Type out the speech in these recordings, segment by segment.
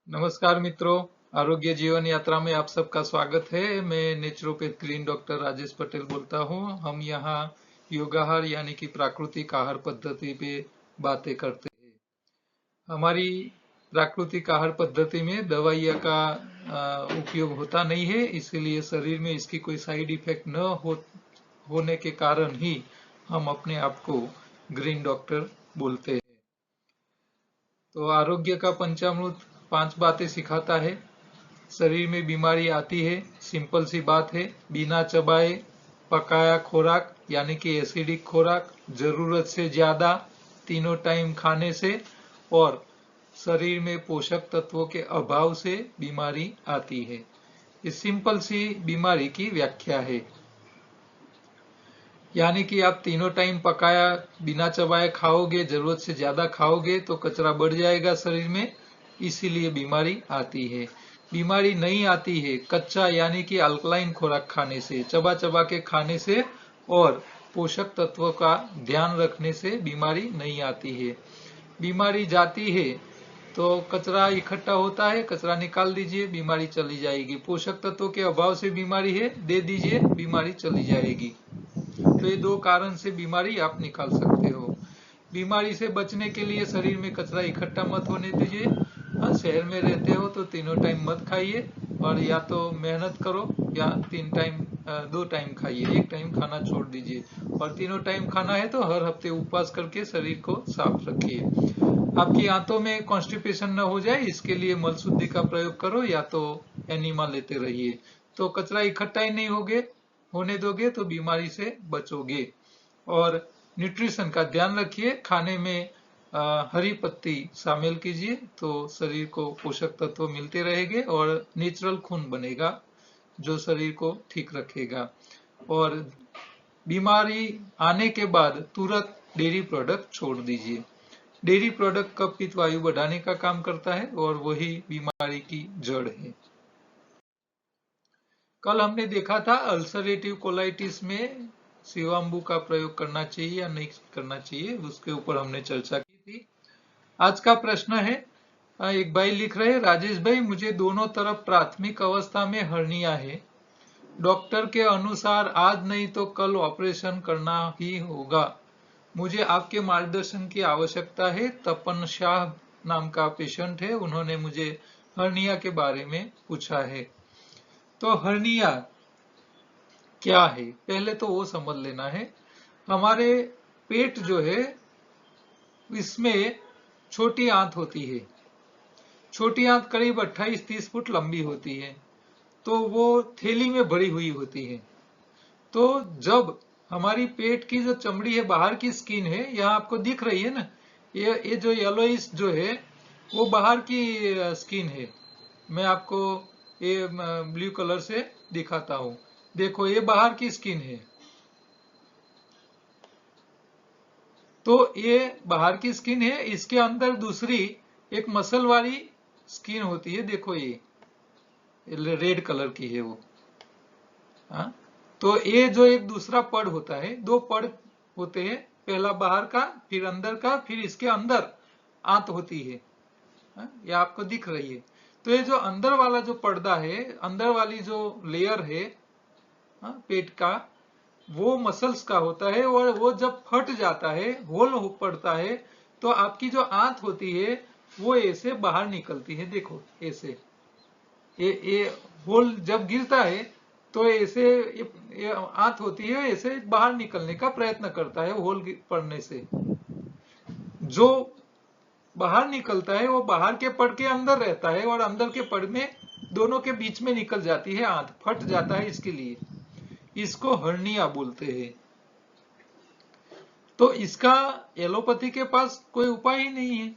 नमस्कार मित्रों, आरोग्य जीवन यात्रा में आप सबका स्वागत है। मैं naturopath green doctor Rajesh Patel बोलता हूँ। हम यहाँ योगाहार यानी कि प्राकृतिक आहार पद्धति पे बातें करते हैं। हमारी प्राकृतिक आहार पद्धति में दवाइयाँ का उपयोग होता नहीं है, इसीलिए शरीर में इसकी कोई साइड इफेक्ट होने के कारण ही हम अपने आप को ग्रीन डॉक्टर बोलते हैं। तो आरोग्य का पंचामृत 5 बातें सिखाता है। शरीर में बीमारी आती है, सिंपल सी बात है, बिना चबाए पकाया खुराक यानी कि एसिडिक खुराक, जरूरत से ज्यादा, तीनों टाइम खाने से और शरीर में पोषक तत्वों के अभाव से बीमारी आती है। इस सिंपल सी बीमारी की व्याख्या है। यानी कि आप तीनों टाइम पकाया बिना चबाए खाओगे, जरूरत से ज्यादा खाओगे तो कचरा बढ़ जाएगा शरीर में, इसीलिए बीमारी आती है। बीमारी नहीं आती है कच्चा यानी कि अल्कलाइन खुराक खाने से, चबा चबा के खाने से और पोषक तत्वों का ध्यान रखने से बीमारी नहीं आती है। बीमारी जाती है तो कचरा इकट्ठा होता है, कचरा निकाल दीजिए, बीमारी चली जाएगी। पोषक तत्वों के अभाव से बीमारी है, दे दीजिए, बीमारी चली जाएगी। तो ये दो कारण से बीमारी आप निकाल सकते हो। बीमारी से बचने के लिए शरीर में कचरा इकट्ठा मत होने दीजिए। शहर में रहते हो तो तीनों टाइम मत खाइए, और या तो मेहनत करो या 2 टाइम खाइए, 1 टाइम खाना छोड़ दीजिए। और तीनों टाइम खाना है तो हर हफ्ते उपवास करके शरीर को साफ रखिए। आपकी आंतों में कॉन्स्टिपेशन न हो जाए इसके लिए मल शुद्धि का प्रयोग करो या तो एनिमा लेते रहिए, तो कचरा इकट्ठा ही नहीं होने दोगे तो बीमारी से बचोगे। और न्यूट्रिशन का ध्यान रखिए, खाने में हरी पत्ती शामिल कीजिए तो शरीर को पोषक तत्व मिलते रहेंगे और नेचुरल खून बनेगा जो शरीर को ठीक रखेगा। और बीमारी आने के बाद तुरंत डेयरी प्रोडक्ट छोड़ दीजिए। डेयरी प्रोडक्ट कफ वायु बढ़ाने का काम करता है और वही बीमारी की जड़ है। कल हमने देखा था अल्सरेटिव कोलाइटिस में शिवाम्बू का प्रयोग करना चाहिए या नहीं करना चाहिए, उसके ऊपर हमने चर्चा की थी। आज का प्रश्न है, एक भाई लिख रहे हैं, राजेश भाई मुझे दोनों तरफ प्राथमिक अवस्था में हर्निया है, डॉक्टर के अनुसार आज नहीं तो कल ऑपरेशन करना ही होगा, मुझे आपके मार्गदर्शन की आवश्यकता है। तपन शाह नाम का पेशेंट है, उन्होंने मुझे हर्निया के बारे में पूछा है। तो हर्निया क्या है पहले तो वो समझ लेना है। हमारे पेट जो है इसमें छोटी आंत होती है। छोटी आंत करीब 28-30 फुट लंबी होती है, तो वो थैली में भरी हुई होती है। तो जब हमारी पेट की जो चमड़ी है, बाहर की स्किन है, यहाँ आपको दिख रही है ना, ये जो येलोइश जो है वो बाहर की स्किन है। मैं आपको ये ब्लू कलर से दिखाता हूँ, देखो ये बाहर की स्किन है। तो ये बाहर की स्किन है, इसके अंदर दूसरी एक मसल वाली स्किन होती है, देखो ये रेड कलर की है वो। हाँ, तो ये जो एक दूसरा पड़ होता है, 2 पड़ होते हैं, पहला बाहर का फिर अंदर का, फिर इसके अंदर आंत होती है। ये आपको दिख रही है। तो ये जो अंदर वाला जो पर्दा है, अंदर वाली जो लेयर है पेट का, वो मसल्स का होता है, और वो जब फट जाता है, होल पड़ता है, तो आपकी जो आंत होती है वो ऐसे बाहर निकलती है, देखो ऐसे ये होल जब गिरता है तो ऐसे ये आंत होती है, ऐसे बाहर निकलने का प्रयत्न करता है होल पड़ने से। जो बाहर निकलता है वो बाहर के पड़ के अंदर रहता है और अंदर के पड़ में दोनों के बीच में निकल जाती है आंत, फट जाता है, इसके लिए इसको हर्निया बोलते हैं। तो इसका एलोपैथी के पास कोई उपाय ही नहीं है।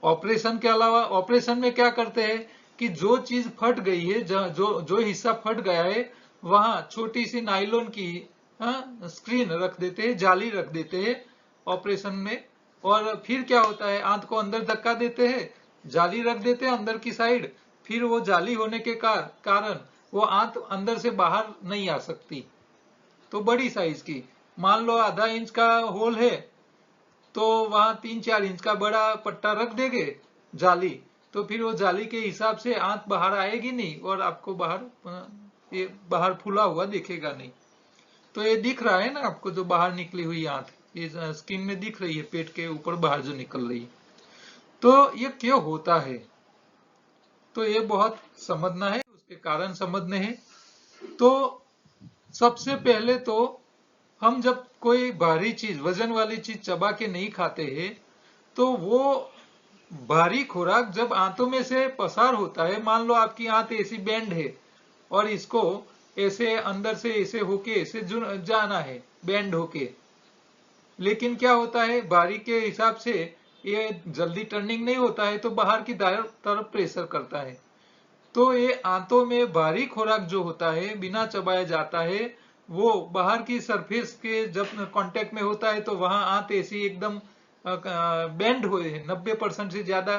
ऑपरेशन के अलावा, ऑपरेशन में क्या करते हैं कि जो चीज फट गई है, जो हिस्सा फट गया है, वहां छोटी सी नायलॉन की स्क्रीन रख देते हैं, जाली रख देते हैं ऑपरेशन में। और फिर क्या होता है, आंत को अंदर धक्का देते हैं, जाली रख देते हैं अंदर की साइड, फिर वो जाली होने के कारण वो आंत अंदर से बाहर नहीं आ सकती। तो बड़ी साइज की, मान लो आधा इंच का होल है, तो वहां 3-4 इंच का बड़ा पट्टा रख देंगे जाली, तो फिर वो जाली के हिसाब से आंत बाहर आएगी नहीं और आपको ये बाहर फूला हुआ दिखेगा नहीं। तो ये दिख रहा है ना आपको, जो बाहर निकली हुई आंत ये स्किन में दिख रही है, पेट के ऊपर बाहर जो निकल रही है। तो ये क्यों होता है, तो ये बहुत समझना है, उसके कारण समझने हैं। तो सबसे पहले तो हम जब कोई भारी चीज, वजन वाली चीज चबा के नहीं खाते हैं, तो वो भारी खुराक जब आंतों में से पसार होता है, मान लो आपकी आंत ऐसी बैंड है और इसको ऐसे अंदर से ऐसे होके ऐसे जाना है बैंड होके, लेकिन क्या होता है भारी के हिसाब से ये जल्दी टर्निंग नहीं होता है, तो बाहर की तरफ प्रेशर करता है। तो ये आंतों में भारी खुराक जो होता है बिना चबाया जाता है, वो बाहर की सरफेस के जब कांटेक्ट में होता है तो वहां आंत ऐसी एकदम बेंड हुए है, 90% से ज्यादा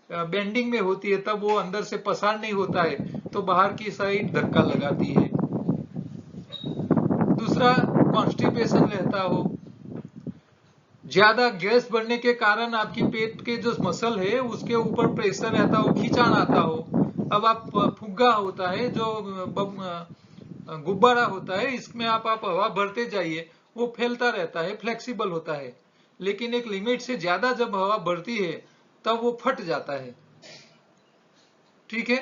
बेंडिंग में होती है, तब वो अंदर से पसार नहीं होता है, तो बाहर की साइड धक्का लगाती है। दूसरा, कॉन्स्टिपेशन रहता हो, ज्यादा गैस बढ़ने के कारण आपकी पेट के जो मसल है उसके ऊपर प्रेशर रहता हो, खींचान आता हो। अब आप फुग्गा होता है जो गुब्बारा होता है, इसमें आप हवा भरते जाइए, वो फैलता रहता है, फ्लेक्सिबल होता है, लेकिन एक लिमिट से ज्यादा जब हवा बढ़ती है तब वो फट जाता है। ठीक है,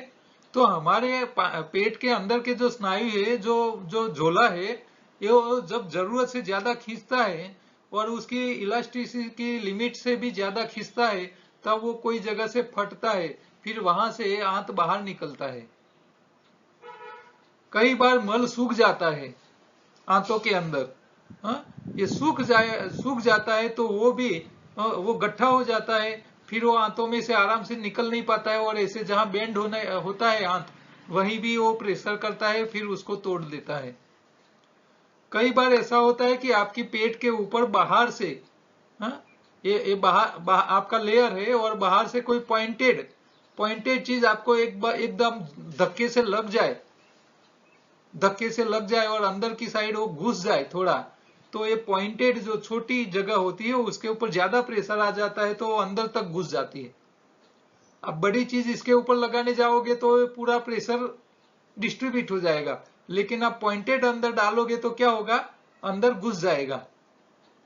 तो हमारे पेट के अंदर के जो स्नायु है, जो जो झोला है, ये जब जरूरत से ज्यादा खींचता है और उसकी इलास्टिसिटी की लिमिट से भी ज्यादा खींचता है, तब वो कोई जगह से फटता है, फिर वहां से आंत बाहर निकलता है। कई बार मल सूख जाता है आंतों के अंदर, ये सूख जाता है तो वो भी वो गट्ठा हो जाता है, फिर वो आंतों में से आराम से निकल नहीं पाता है, और ऐसे जहां बेंड होता है आंत, वहीं भी वो प्रेशर करता है, फिर उसको तोड़ देता है। कई बार ऐसा होता है कि आपकी पेट के ऊपर बाहर से ये आपका लेयर है और बाहर से कोई पॉइंटेड चीज आपको एकदम धक्के से लग जाए और अंदर की साइड वो घुस जाए थोड़ा, तो ये पॉइंटेड जो छोटी जगह होती है उसके ऊपर ज्यादा प्रेशर आ जाता है, तो वो अंदर तक घुस जाती है। अब बड़ी चीज इसके ऊपर लगाने जाओगे तो पूरा प्रेशर डिस्ट्रीब्यूट हो जाएगा, लेकिन आप पॉइंटेड अंदर डालोगे तो क्या होगा, अंदर घुस जाएगा।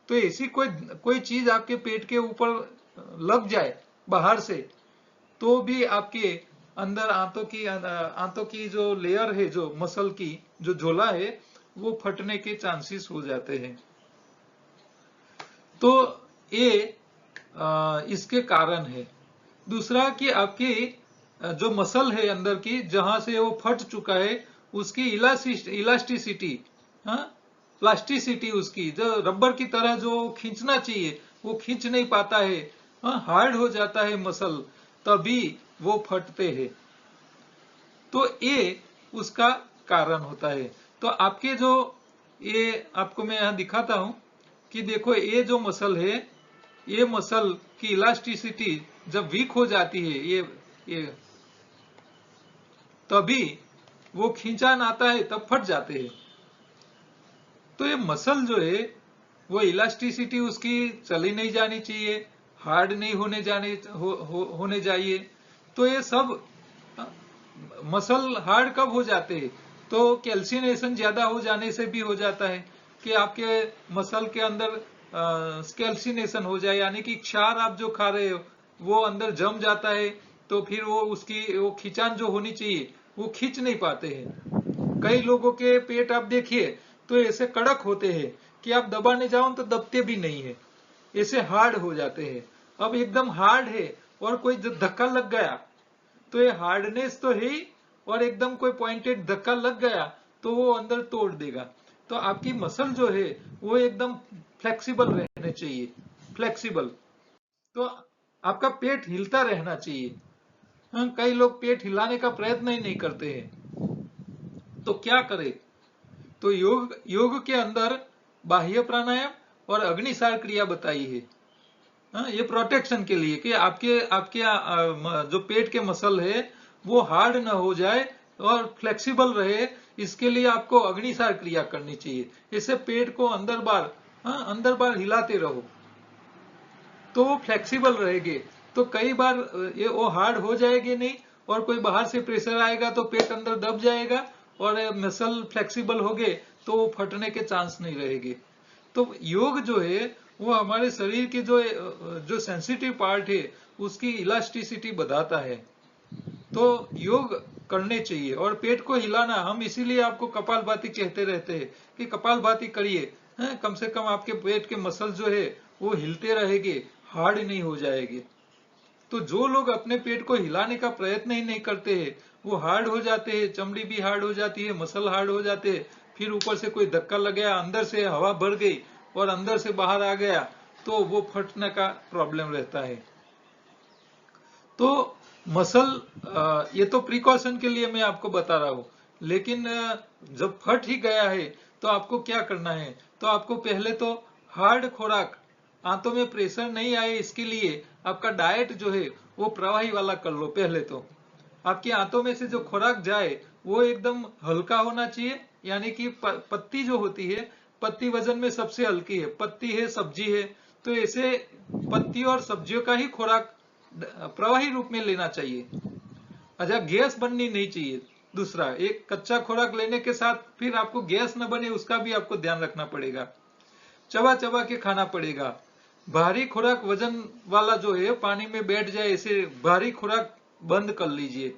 तो ऐसी कोई चीज आपके पेट के ऊपर लग जाए बाहर से, तो भी आपके अंदर आंतों की जो लेयर है, जो मसल की जो झोला है, वो फटने के चांसेस हो जाते हैं। तो ये इसके कारण है। दूसरा कि आपकी जो मसल है अंदर की, जहां से वो फट चुका है, उसकी इलास्टिसिटी, प्लास्टिसिटी, उसकी जो रबर की तरह जो खींचना चाहिए वो खींच नहीं पाता है, हार्ड हो जाता है मसल, तभी वो फटते हैं। तो ये उसका कारण होता है। तो आपके जो ये आपको मैं यहां दिखाता हूं कि देखो, ये जो मसल है, ये मसल की इलास्टिसिटी जब वीक हो जाती है, ये तभी वो खींचान आता है, तब फट जाते हैं। तो ये मसल जो है वो इलास्टिसिटी उसकी चली नहीं जानी चाहिए, हार्ड नहीं होने चाहिए। तो ये सब मसल हार्ड कब हो जाते हैं, तो कैल्सिनेशन ज्यादा हो जाने से भी हो जाता है, कि आपके मसल के अंदर कैल्सिनेशन हो जाए, यानी कि क्षार आप जो खा रहे हो वो अंदर जम जाता है, तो फिर वो खिंचान जो होनी चाहिए वो खींच नहीं पाते हैं। कई लोगों के पेट आप देखिए तो ऐसे कड़क होते हैं कि आप दबाने जाओ तो दबते भी नहीं है, ऐसे हार्ड हो जाते हैं। अब एकदम हार्ड है और कोई धक्का लग गया तो ये हार्डनेस तो है ही, और एकदम कोई पॉइंटेड धक्का लग गया तो वो अंदर तोड़ देगा। तो आपकी मसल जो है वो एकदम फ्लेक्सिबल रहने चाहिए, फ्लेक्सिबल। तो आपका पेट हिलता रहना चाहिए। कई लोग पेट हिलाने का प्रयत्न ही नहीं करते हैं। तो क्या करें, तो योग के अंदर बाह्य प्राणायाम और अग्निसार क्रिया बताई है। ये प्रोटेक्शन के लिए, कि आपके जो पेट के मसल है वो हार्ड ना हो जाए और फ्लेक्सिबल रहे, इसके लिए आपको अग्निसार क्रिया करनी चाहिए। इससे पेट को अंदर बार हिलाते रहो तो वो फ्लेक्सिबल रहेंगे तो कई बार ये वो हार्ड हो जाएगी नहीं, और कोई बाहर से प्रेशर आएगा तो पेट अंदर दब जाएगा, और मसल फ्लेक्सिबल हो गए तो वो फटने के चांस नहीं रहेंगे। तो योग जो है वो हमारे शरीर के जो सेंसिटिव पार्ट है उसकी इलास्टिसिटी बढ़ाता है। तो योग करने चाहिए, और पेट को हिलाना, हम इसीलिए आपको कपालभाति कहते रहते हैं कि कपालभाति करिए, कम से कम आपके पेट के मसल जो है वो हिलते रहेंगे, हार्ड नहीं हो जाएंगे। तो जो लोग अपने पेट को हिलाने का प्रयत्न ही नहीं करते हैं वो हार्ड हो जाते हैं, चमड़ी भी हार्ड हो जाती है, मसल हार्ड हो जाते हैं, फिर ऊपर से कोई धक्का लग गया, अंदर से हवा भर गई और अंदर से बाहर आ गया तो वो फटने का प्रॉब्लम रहता है। तो मसल, ये तो प्रिकॉशन के लिए मैं आपको बता रहा हूं, लेकिन जब फट ही गया है तो आपको क्या करना है? तो आपको पहले तो हार्ड खुराक, आंतों में प्रेशर नहीं आए इसके लिए आपका डाइट जो है वो प्रवाही वाला कर लो। पहले तो आपकी आंतों में से जो खुराक जाए वो एकदम हल्का होना चाहिए, यानी कि पत्ती जो होती है, पत्ती वजन में सबसे हल्की है, पत्ती है, सब्जी है, तो ऐसे पत्ती और सब्जियों का ही खुराक प्रवाही रूप में लेना चाहिए। अच्छा, गैस बननी नहीं चाहिए। दूसरा, एक कच्चा खुराक लेने के साथ फिर आपको गैस न बने उसका भी आपको ध्यान रखना पड़ेगा। चबा चबा के खाना पड़ेगा। भारी खुराक वजन वाला जो है पानी में बैठ जाए, ऐसे भारी खुराक बंद कर लीजिए।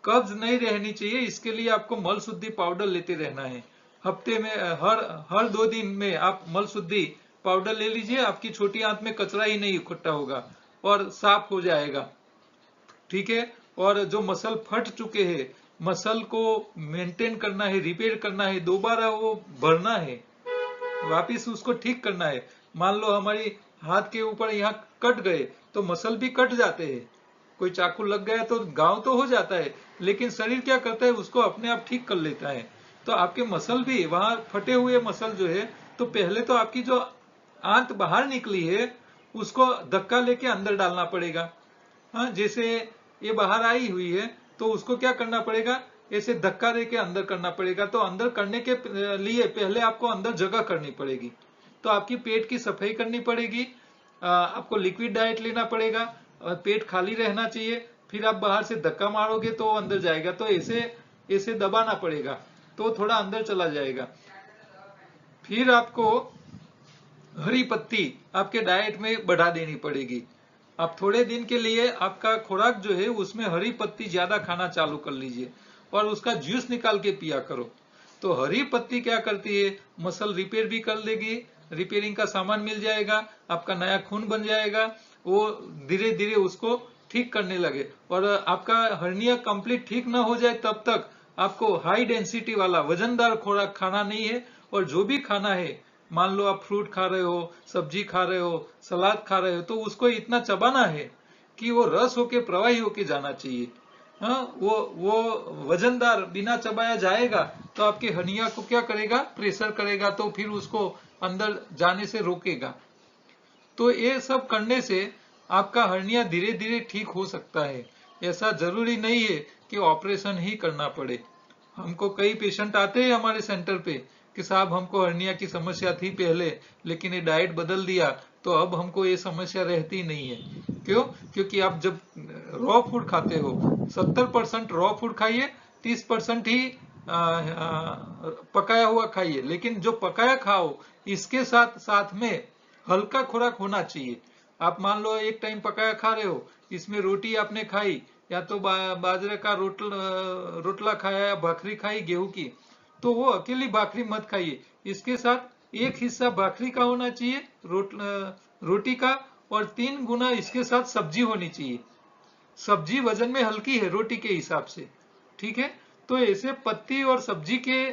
कब्ज नहीं रहनी चाहिए, इसके लिए आपको मल शुद्धि पाउडर लेते रहना है। हफ्ते में हर 2 दिन में आप मल शुद्धि पाउडर ले लीजिए, आपकी छोटी आंत में कचरा ही नहीं इकट्ठा होगा और साफ हो जाएगा। ठीक है। और जो मसल फट चुके हैं, मसल को मेंटेन करना है, रिपेयर करना है, दोबारा वो भरना है, वापिस उसको ठीक करना है। मान लो हमारी हाथ के ऊपर यहाँ कट गए तो मसल भी कट जाते हैं, कोई चाकू लग गया तो घाव तो हो जाता है, लेकिन शरीर क्या करता है, उसको अपने आप ठीक कर लेता है। तो आपके मसल भी, वहां फटे हुए मसल जो है, तो पहले तो आपकी जो आंत बाहर निकली है उसको धक्का लेके अंदर डालना पड़ेगा। हाँ, जैसे ये बाहर आई हुई है तो उसको क्या करना पड़ेगा, ऐसे धक्का देके अंदर करना पड़ेगा। तो अंदर करने के लिए पहले आपको अंदर जगह करनी पड़ेगी, तो आपकी पेट की सफाई करनी पड़ेगी, आपको लिक्विड डाइट लेना पड़ेगा, पेट खाली रहना चाहिए, फिर आप बाहर से धक्का मारोगे तो अंदर जाएगा, तो ऐसे ऐसे दबाना पड़ेगा तो थोड़ा अंदर चला जाएगा। फिर आपको हरी पत्ती आपके डाइट में बढ़ा देनी पड़ेगी। आप थोड़े दिन के लिए आपका खुराक जो है उसमें हरी पत्ती ज्यादा खाना चालू कर लीजिए और उसका जूस निकाल के पिया करो। तो हरी पत्ती क्या करती है, मसल रिपेयर भी कर देगी, रिपेयरिंग का सामान मिल जाएगा, आपका नया खून बन जाएगा, वो धीरे धीरे उसको ठीक करने लगे। और आपका हर्निया कंप्लीट ठीक ना हो जाए तब तक आपको हाई डेंसिटी वाला वजनदार खुराक खाना नहीं है। और जो भी खाना है, मान लो आप फ्रूट खा रहे हो, सब्जी खा रहे हो, सलाद खा रहे हो, तो उसको इतना चबाना है कि वो रस होके प्रवाही होके जाना चाहिए। हाँ, वो वजनदार बिना चबाया जाएगा तो आपके हनिया को क्या करेगा, प्रेशर करेगा, तो फिर उसको अंदर जाने से रोकेगा। तो ये सब करने से आपका हर्निया धीरे धीरे ठीक हो सकता है। ऐसा जरूरी नहीं है कि ऑपरेशन ही करना पड़े। हमको कई पेशेंट आते हैं हमारे सेंटर पे कि साहब हमको हर्निया की समस्या थी पहले, लेकिन ये डाइट बदल दिया तो अब हमको ये समस्या रहती नहीं है। क्यों? क्योंकि आप जब रॉ फूड खाते हो, 70% रॉ फूड खाइए, 30% ही पकाया हुआ खाइए, लेकिन जो पकाया खाओ इसके साथ साथ में हल्का खुराक होना चाहिए। आप मान लो एक टाइम पकाया खा रहे हो, इसमें रोटी आपने खाई, या तो बाजरे का रोटला खाया या भाखरी खाई गेहूं की, तो वो अकेली भाखरी मत खाइए, इसके साथ एक हिस्सा भाखरी का होना चाहिए, रोटी का, और 3 गुना इसके साथ सब्जी होनी चाहिए। सब्जी वजन में हल्की है रोटी के हिसाब से। ठीक है। तो ऐसे पत्ती और सब्जी के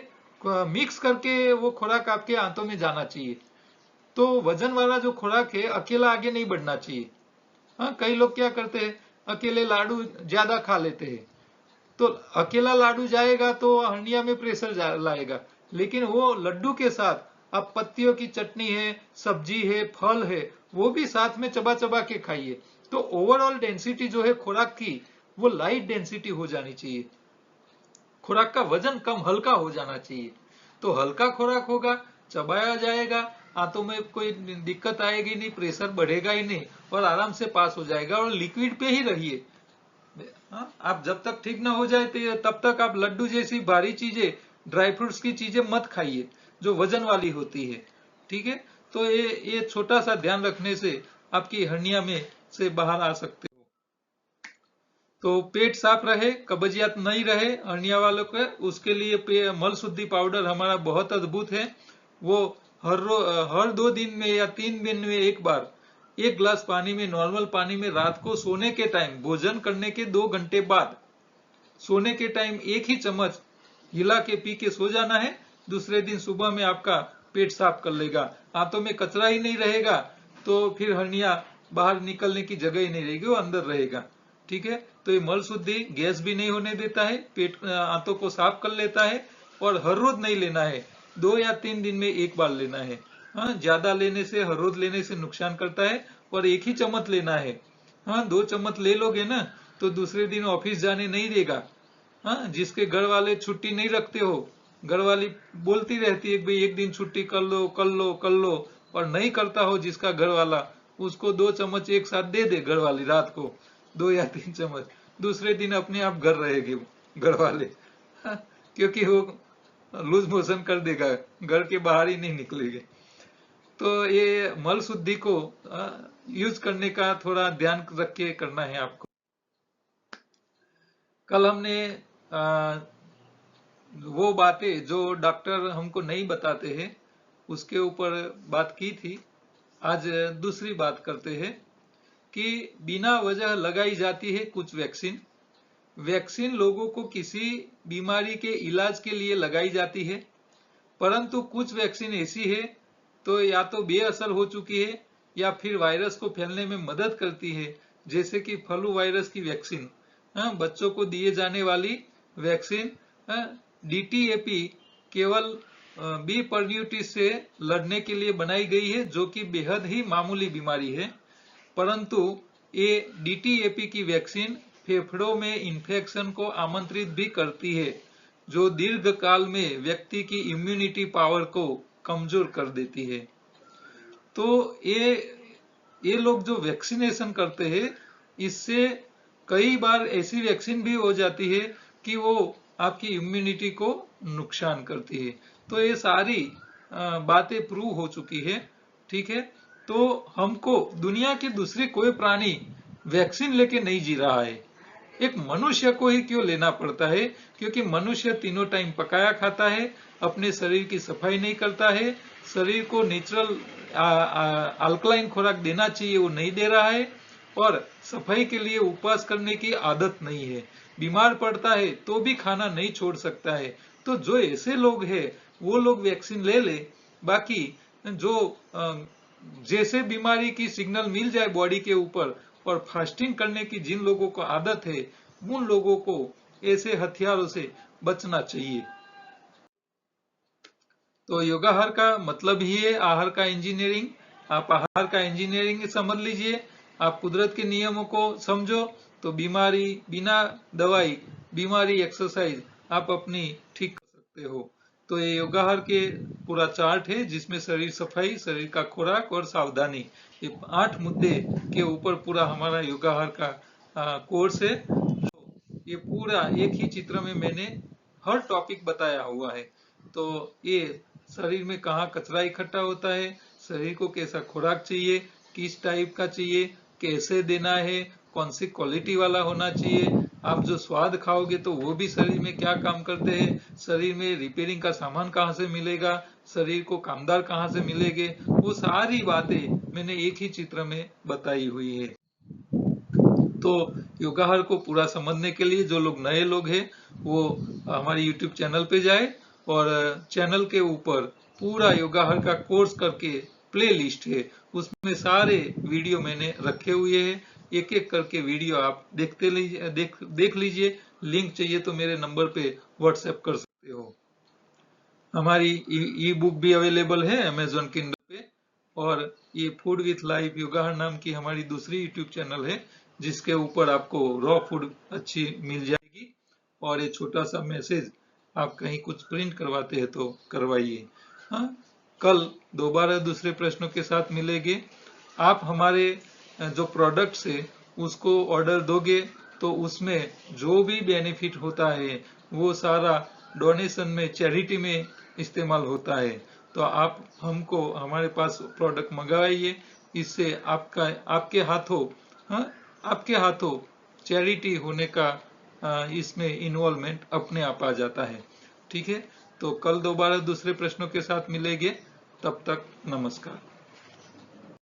मिक्स करके वो खुराक आपके आंतों में जाना चाहिए। तो वजन वाला जो खुराक है अकेला आगे नहीं बढ़ना चाहिए। हाँ, कई लोग क्या करते हैं, अकेले लाडू ज्यादा खा लेते हैं, तो अकेला लाडू जाएगा तो हर्निया में प्रेशर लाएगा, लेकिन वो लड्डू के साथ आप पत्तियों की चटनी है, सब्जी है, फल है, वो भी साथ में चबा चबा के खाइए। तो ओवरऑल डेंसिटी जो है खुराक की वो लाइट डेंसिटी हो जानी चाहिए, खुराक का वजन कम हल्का हो जाना चाहिए। तो हल्का खुराक होगा, चबाया जाएगा, आंतों में कोई दिक्कत आएगी नहीं, प्रेशर बढ़ेगा ही नहीं और आराम से पास हो जाएगा। और लिक्विड पे ही रहिए। हाँ, आप जब तक ठीक ना हो जाए तो तब तक आप लड्डू जैसी भारी चीजें, ड्राई फ्रूट्स की चीजें मत खाइए जो वजन वाली होती है। ठीक है, तो ये छोटा सा ध्यान रखने से आपकी हर्निया में से बाहर आ सकते हो। तो पेट साफ रहे, कब्जियत नहीं रहे हर्निया वालों के, उसके लिए मल शुद्धि पाउडर हमारा बहुत अद्भुत है। वो हर 2 दिन में या 3 दिन में एक बार 1 गिलास पानी में, नॉर्मल पानी में, रात को सोने के टाइम, भोजन करने के 2 घंटे बाद सोने के टाइम 1 ही चम्मच हिला के पी के सो जाना है। दूसरे दिन सुबह में आपका पेट साफ कर लेगा, आंतों में कचरा ही नहीं रहेगा, तो फिर हर्निया बाहर निकलने की जगह ही नहीं रहेगी, वो अंदर रहेगा। ठीक है, तो ये मल शुद्धि गैस भी नहीं होने देता है, पेट आंतों को साफ कर लेता है। और हर रोज नहीं लेना है, 2 या 3 दिन में एक बार लेना है। हाँ, ज्यादा लेने से, हर रोज लेने से नुकसान करता है। और 1 ही चम्मच लेना है। हाँ, 2 चम्मच ले लोगे ना तो दूसरे दिन ऑफिस जाने नहीं देगा। हाँ, जिसके घर वाले छुट्टी नहीं रखते हो, घर वाली बोलती रहती है कि भाई 1 दिन छुट्टी कर लो कर लो कर लो, और नहीं करता हो जिसका घर वाला, उसको 2 चम्मच एक साथ दे दे घर वाली रात को, 2 या 3 चम्मच, दूसरे दिन अपने आप घर रहेंगे घर वाले। हाँ, क्योंकि वो लूज मोशन कर देगा, घर के बाहर ही नहीं निकलेंगे। तो ये मल शुद्धि को यूज करने का थोड़ा ध्यान रख के करना है आपको। कल हमने वो बातें जो डॉक्टर हमको नहीं बताते हैं उसके ऊपर बात की थी। आज दूसरी बात करते हैं कि बिना वजह लगाई जाती है कुछ वैक्सीन। वैक्सीन लोगों को किसी बीमारी के इलाज के लिए लगाई जाती है, परंतु कुछ वैक्सीन ऐसी है तो या तो बेअसर हो चुकी है या फिर वायरस को फैलने में मदद करती है, जैसे कि फ्लू वायरस की वैक्सीन। बच्चों को दिए जाने वाली वैक्सीन DTaP केवल बी परन्यूटिस से लड़ने के लिए बनाई गई है, जो कि बेहद ही मामूली बीमारी है। परंतु ये DTaP की वैक्सीन फेफड़ों में इंफेक्शन को आमंत्रित भी करती है, जो दीर्घ काल में व्यक्ति की इम्यूनिटी पावर को कमजोर कर देती है। तो ये लोग जो वैक्सीनेशन करते हैं, इससे कई बार ऐसी वैक्सीन भी हो जाती है कि वो आपकी इम्यूनिटी को नुकसान करती है। तो ये सारी बातें प्रूव हो चुकी है। ठीक है, तो हमको दुनिया के दूसरे कोई प्राणी वैक्सीन लेके नहीं जी रहा है, एक मनुष्य को ही क्यों लेना पड़ता है? क्योंकि मनुष्य तीनों टाइम पकाया खाता है, अपने शरीर की सफाई नहीं करता है, शरीर को नेचुरल अल्कलाइन खुराक देना चाहिए वो नहीं दे रहा है, और सफाई के लिए उपवास करने की आदत नहीं है। बीमार पड़ता है तो भी खाना नहीं छोड़ सकता है। तो जो ऐसे लोग हैं वो लोग वैक्सीन ले ले, बाकी जो जैसे बीमारी की सिग्नल मिल जाए बॉडी के ऊपर और फास्टिंग करने की जिन लोगों को आदत है, उन लोगों को ऐसे हथियारों से बचना चाहिए। तो योगाहार का मतलब ही है आहार का इंजीनियरिंग। आप आहार का इंजीनियरिंग समझ लीजिए, आप कुदरत के नियमों को समझो, तो बीमारी बिना दवाई, बीमारी एक्सरसाइज आप अपनी ठीक कर सकते हो। तो ये योगाहार के पूरा चार्ट है, जिसमें शरीर सफाई, शरीर का खुराक और सावधानी, ये 8 मुद्दे के ऊपर पूरा हमारा योगाहार का कोर्स है। तो ये पूरा एक ही चित्र में मैंने हर टॉपिक बताया हुआ है। तो ये शरीर में कहाँ कचरा इकट्ठा होता है, शरीर को कैसा खुराक चाहिए, किस टाइप का चाहिए, कैसे देना है, कौन सी क्वालिटी वाला होना चाहिए, आप जो स्वाद खाओगे तो वो भी शरीर में क्या काम करते हैं, शरीर में रिपेयरिंग का सामान कहाँ से मिलेगा, शरीर को कामदार कहाँ से मिलेंगे, वो सारी बातें मैंने एक ही चित्र में बताई हुई है। तो योगाहार को पूरा समझने के लिए जो लोग नए लोग हैं वो हमारे YouTube चैनल पे जाए, और चैनल के ऊपर पूरा योगाहार का कोर्स करके प्ले लिस्ट है, उसमें सारे वीडियो मैंने रखे हुए हैं। एक एक करके वीडियो आप देखते लीजिए, देख लीजिए। लिंक चाहिए तो मेरे नंबर पे व्हाट्सएप कर सकते हो। हमारी ई बुक भी अवेलेबल है अमेजोन किंडल पे, और ये फूड विथ लाइफ योगाहार नाम की हमारी दूसरी यूट्यूब चैनल है, जिसके ऊपर आपको रॉ फूड अच्छी मिल जाएगी। और ये छोटा सा मैसेज, आप कहीं कुछ प्रिंट करवाते हैं तो करवाइए। हाँ, कल दोबारा दूसरे प्रश्नों के साथ मिलेंगे। आप हमारे जो प्रोडक्ट्स है उसको ऑर्डर दोगे तो उसमें जो भी बेनिफिट होता है वो सारा डोनेशन में, चैरिटी में इस्तेमाल होता है। तो आप हमको हमारे पास प्रोडक्ट मंगवाइए, इससे आपके हाथों चैरिटी होने का इसमें इन्वॉल्वमेंट अपने आप आ जाता है। ठीक है, तो कल दोबारा दूसरे प्रश्नों के साथ मिलेंगे। तब तक नमस्कार।